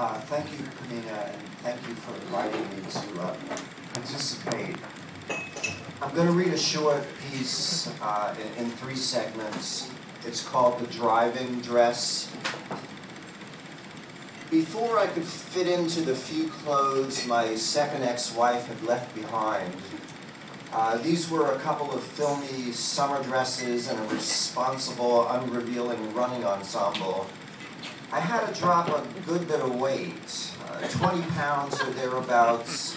Thank you, Kamina, and thank you for inviting me to participate. I'm going to read a short piece in 3 segments. It's called The Driving Dress. Before I could fit into the few clothes my second ex-wife had left behind, these were a couple of filmy summer dresses and a responsible, unrevealing running ensemble. I had to drop a good bit of weight, 20 pounds or thereabouts,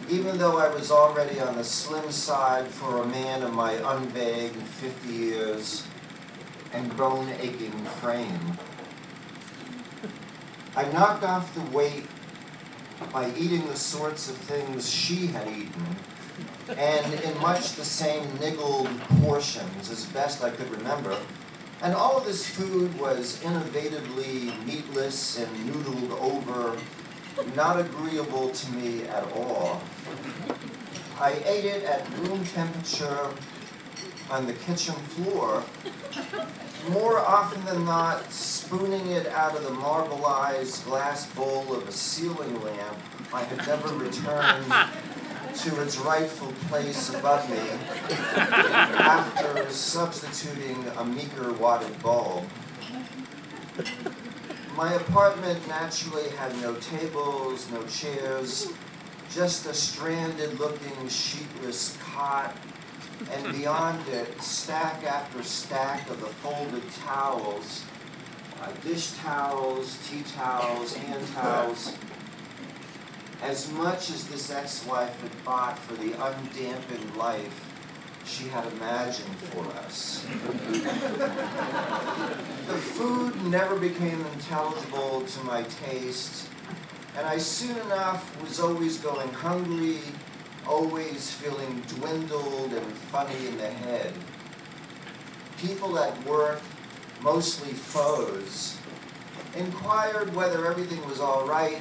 even though I was already on the slim side for a man of my unbagged 50 years and bone-aching frame. I knocked off the weight by eating the sorts of things she had eaten, and in much the same niggled portions as best I could remember. And all of this food was innovatively meatless and noodled over, not agreeable to me at all. I ate it at room temperature on the kitchen floor, more often than not spooning it out of the marbleized glass bowl of a ceiling lamp I had never returned to its rightful place above me after substituting a meager wadded bulb. My apartment naturally had no tables, no chairs, just a stranded-looking sheetless cot, and beyond it, stack after stack of the folded towels, dish towels, tea towels, hand towels, as much as this ex-wife had bought for the undampened life she had imagined for us. The food never became intelligible to my taste, and I soon enough was always going hungry, always feeling dwindled and funny in the head. People at work, mostly foes, inquired whether everything was all right,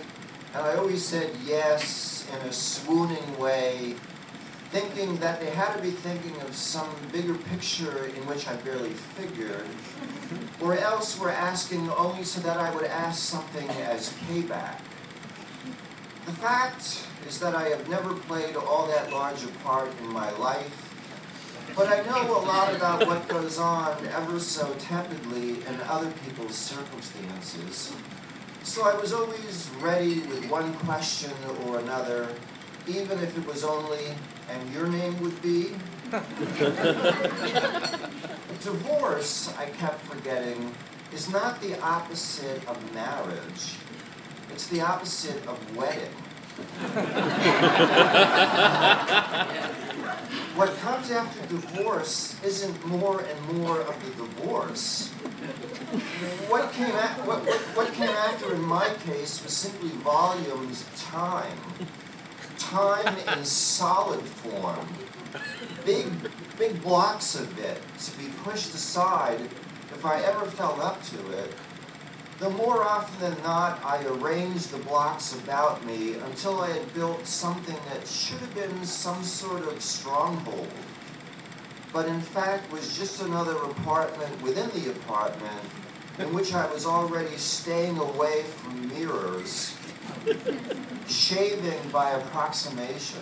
and I always said yes in a swooning way, thinking that they had to be thinking of some bigger picture in which I barely figured, or else were asking only so that I would ask something as payback. The fact is that I have never played all that large a part in my life, but I know a lot about what goes on ever so tepidly in other people's circumstances. So I was always ready with one question or another, even if it was only, and your name would be? Divorce, I kept forgetting, is not the opposite of marriage. It's the opposite of wedding. What comes after divorce isn't more and more of the divorce. What came after in my case was simply volumes of time. Time in solid form. Big blocks of it to be pushed aside if I ever felt up to it. The more often than not, I arranged the blocks about me until I had built something that should have been some sort of stronghold, but in fact was just another apartment within the apartment in which I was already staying away from mirrors, shaving by approximation,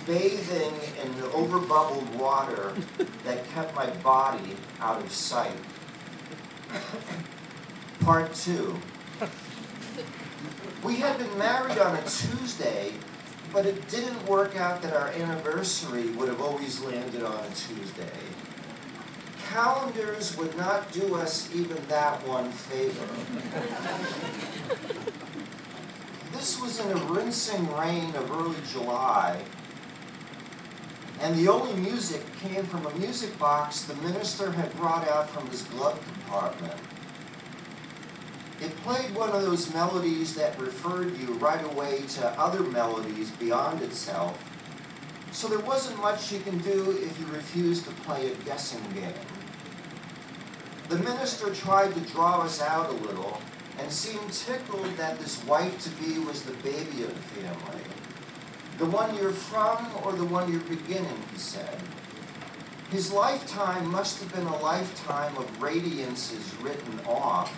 bathing in over-bubbled water that kept my body out of sight. Part 2. We had been married on a Tuesday, but it didn't work out that our anniversary would have always landed on a Tuesday. Calendars would not do us even that one favor. This was in a rinsing rain of early July, and the only music came from a music box the minister had brought out from his glove compartment. It played one of those melodies that referred you right away to other melodies beyond itself, so there wasn't much you can do if you refused to play a guessing game. The minister tried to draw us out a little and seemed tickled that this wife-to-be was the baby of the family. The one you're from or the one you're beginning, he said. His lifetime must have been a lifetime of radiances written off,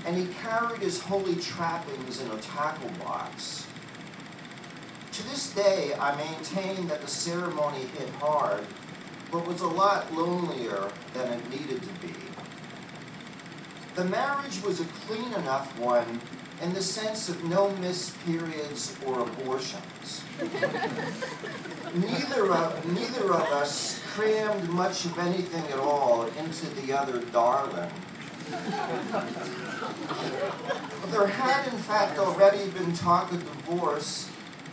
and he carried his holy trappings in a tackle box. To this day, I maintain that the ceremony hit hard, but was a lot lonelier than it needed to be. The marriage was a clean enough one in the sense of no missed periods or abortions. Neither of us crammed much of anything at all into the other darling. There had, in fact, already been talk of divorce,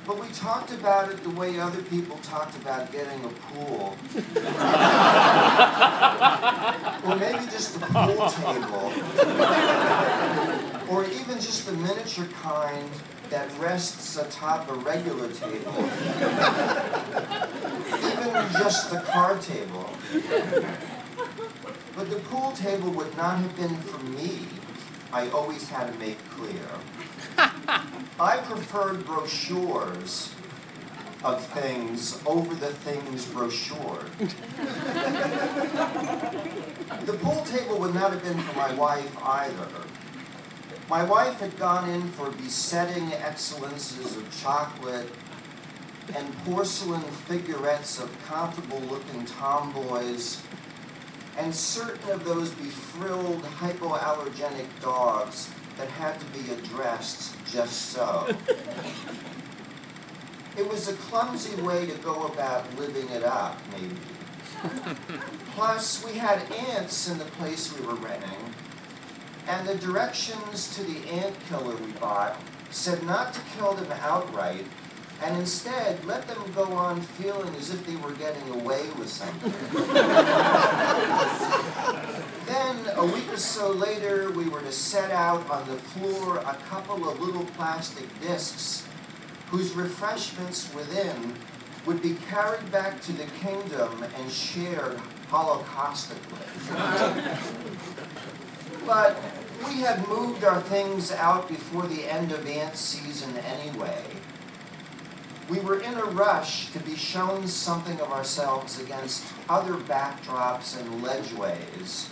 but we talked about it the way other people talked about getting a pool. Or maybe just a pool table. Or even just a miniature kind that rests atop a regular table. Even just the card table. But the pool table would not have been for me, I always had to make clear. I preferred brochures of things over the things brochured. The pool table would not have been for my wife either. My wife had gone in for besetting excellences of chocolate and porcelain figurettes of comfortable-looking tomboys and certain of those befrilled hypoallergenic dogs that had to be addressed just so. It was a clumsy way to go about living it up, maybe. Plus, we had ants in the place we were renting, and the directions to the ant killer we bought said not to kill them outright, and instead let them go on feeling as if they were getting away with something. Then, a week or so later, we were to set out on the floor a couple of little plastic discs whose refreshments within would be carried back to the kingdom and shared holocaustically. But we had moved our things out before the end of ant season anyway. We were in a rush to be shown something of ourselves against other backdrops and ledgeways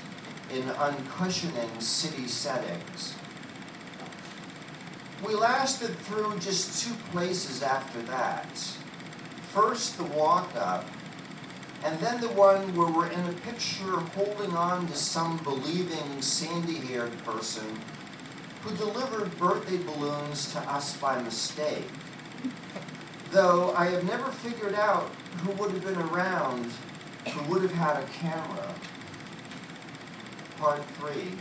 in uncushioning city settings. We lasted through just 2 places after that. First, the walk-up, and then the one where we're in a picture holding on to some believing sandy-haired person who delivered birthday balloons to us by mistake. Though I have never figured out who would have been around, who would have had a camera. Part 3.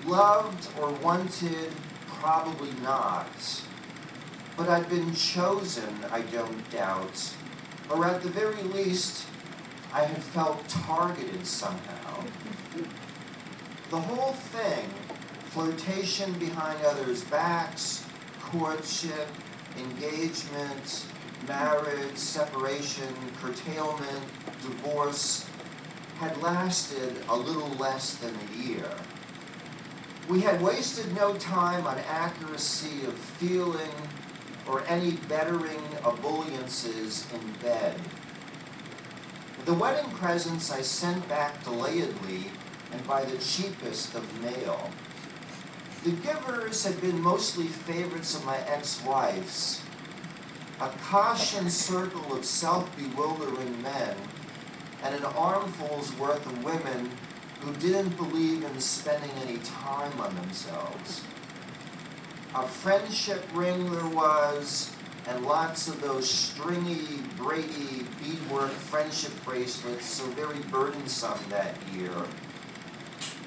Loved or wanted, probably not. But I'd been chosen, I don't doubt. Or at the very least, I had felt targeted somehow. The whole thing, flirtation behind others' backs, courtship, engagement, marriage, separation, curtailment, divorce, had lasted a little less than a year. We had wasted no time on accuracy of feeling or any bettering ebulliences in bed. The wedding presents I sent back delayedly and by the cheapest of mail. The givers had been mostly favorites of my ex-wife's, a caution circle of self-bewildering men, and an armful's worth of women who didn't believe in spending any time on themselves. A friendship ring there was, and lots of those stringy, braidy, beadwork friendship bracelets so very burdensome that year.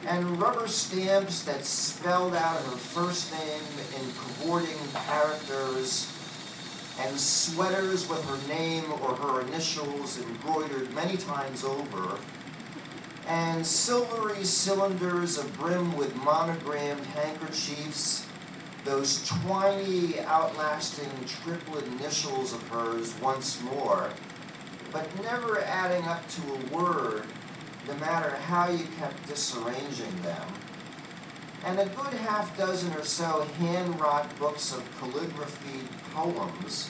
And rubber stamps that spelled out her first name in cavorting characters, and sweaters with her name or her initials embroidered many times over, and silvery cylinders of brim with monogrammed handkerchiefs, those twiny, outlasting triplet initials of hers once more, but never adding up to a word, no matter how you kept disarranging them, and a good half dozen or so hand-wrought books of calligraphy poems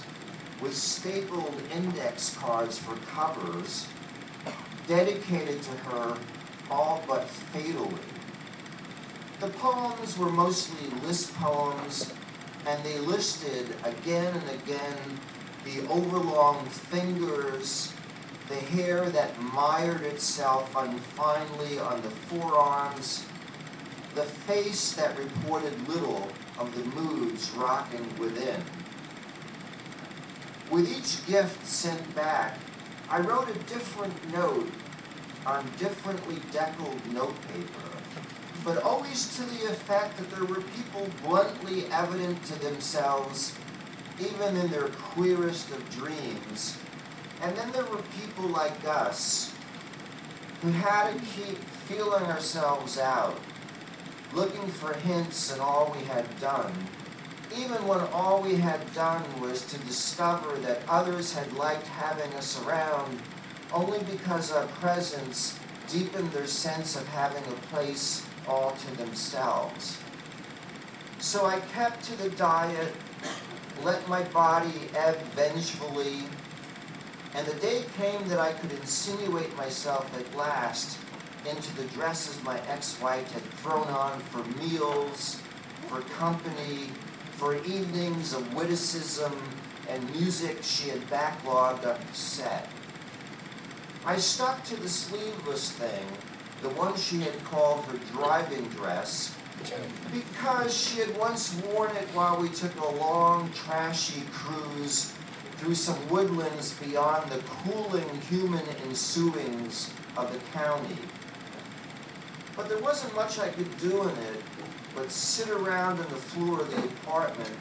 with stapled index cards for covers, dedicated to her all but fatally. The poems were mostly list poems, and they listed again and again the overlong fingers, the hair that mired itself unfinely on the forearms, the face that reported little of the moods rocking within. With each gift sent back, I wrote a different note on differently deckled notepaper, but always to the effect that there were people bluntly evident to themselves, even in their queerest of dreams. And then there were people like us, who had to keep feeling ourselves out, looking for hints in all we had done, even when all we had done was to discover that others had liked having us around only because our presence deepened their sense of having a place all to themselves. So I kept to the diet, let my body ebb vengefully, and the day came that I could insinuate myself at last into the dresses my ex-wife had thrown on for meals, for company, for evenings of witticism and music she had backlogged up the set. I stuck to the sleeveless thing, the one she had called her driving dress, because she had once worn it while we took a long, trashy cruise through some woodlands beyond the cooling human ensuings of the county. But there wasn't much I could do in it but sit around on the floor of the apartment,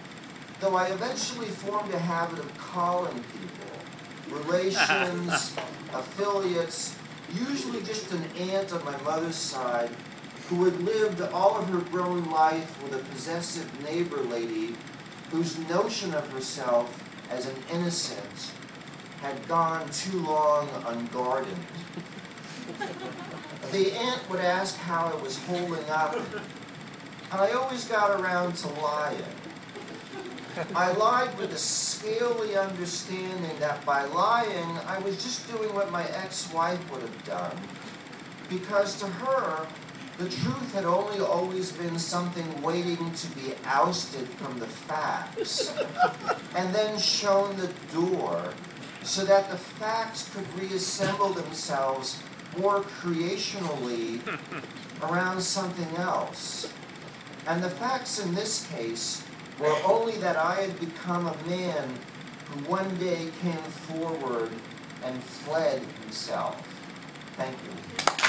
though I eventually formed a habit of calling people, relations, affiliates, usually just an aunt on my mother's side, who had lived all of her grown life with a possessive neighbor lady whose notion of herself as an innocent had gone too long unguarded. The aunt would ask how I was holding up, and I always got around to lying. I lied with a scaly understanding that by lying, I was just doing what my ex-wife would have done, because to her, the truth had only always been something waiting to be ousted from the facts, and then shown the door, so that the facts could reassemble themselves more creationally around something else. And the facts in this case were only that I had become a man who one day came forward and fled himself. Thank you.